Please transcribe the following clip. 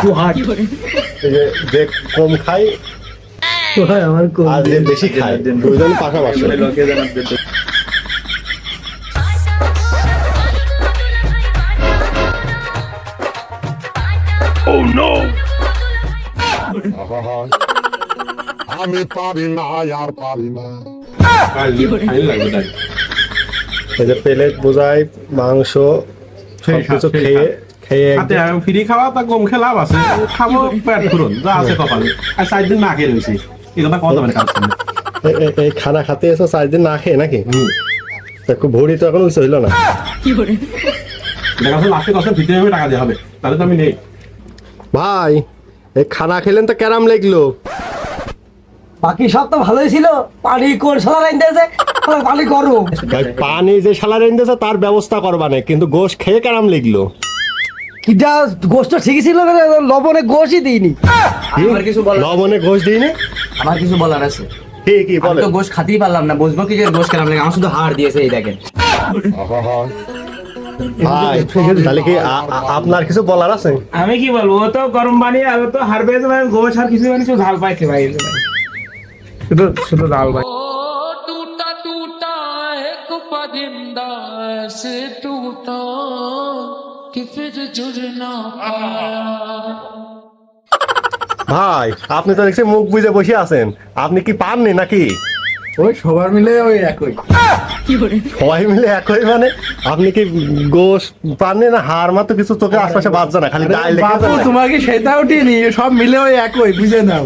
Two hard. এই যে কম খাই আমার কোন আর যে বেশি খায় দুইজন পাশাপাশি। আমি পারি না আর পারি না। এই যে প্লেট বোঝাই মাংস সবকিছু খেয়ে খেয়ে ফ্রি খাওয়া তা কম খেয়ে লাভ আছে, খাবো পেট ফুরন যা আছে কপালে, আর 4 দিন না খেয়ে রয়েছি, এই কথা কত মানে কাজ করলে। এই খানা খাতে এসো 4 দিন না খেয়ে নাকি? ভরি তো এখন উঁচু হইলো না। দেখা যাচ্ছে লাস্টে কষ্ট ভিতরে টাকা দিয়ে হবে, তাহলে তো আমি নেই। ভাই এই খানা খেলেন তো কেরাম লাগলো? বাকি সব তো ভালোই ছিল, পানি কোন সালা লাইন দিয়েছে, পানি করো। ভাই পানি যে শালা রেন দিয়েছে তার ব্যবস্থা করবা না, কিন্তু গোশ খেয়ে কেরাম লাগলো? কিটা গোস্ত ঠিকই ছিল, লবণে গোশই দিইনি। আমার কিছু বলার, লবণে গোশ দিইনি? আমার কিছু বলার আছে। কি আমি বলে? তো গোশ খাতেই পারলাম না, বুঝবো কি যে গোশ খেলাম লাগে, আমার শুধু হাড় দিয়েছে এই দেখেন। ভাই তাহলে কি আপনার কিছু বলার আছে? আমি কি বলবো, ও তো গরম পানি আর ও তো হার পেয়েছে ভাই, গোশ আর কিছু মানে শুধু ঝাল পাইছে ভাই, শুধু শুধু ঝাল ভাই। टूटा टूटा एक परिंदा ऐसे टूटा कि फिर जुड़ ना पाया। ভাই আপনি তো দেখছি মুখ বুঝে বসে আছেন, আপনি কি পাননি নাকি? ওই সবার মিলে ওই একই। সবাই মিলে একই মানে আপনি কি গোশ পাননি না হাড় মাত্র কিছু চোখে আশপাশে বাজছে না, খালি গায়ে লেগে বাবু তোমাকে সেটাও টিনি, সব মিলে ওই একই, বুঝে নাও।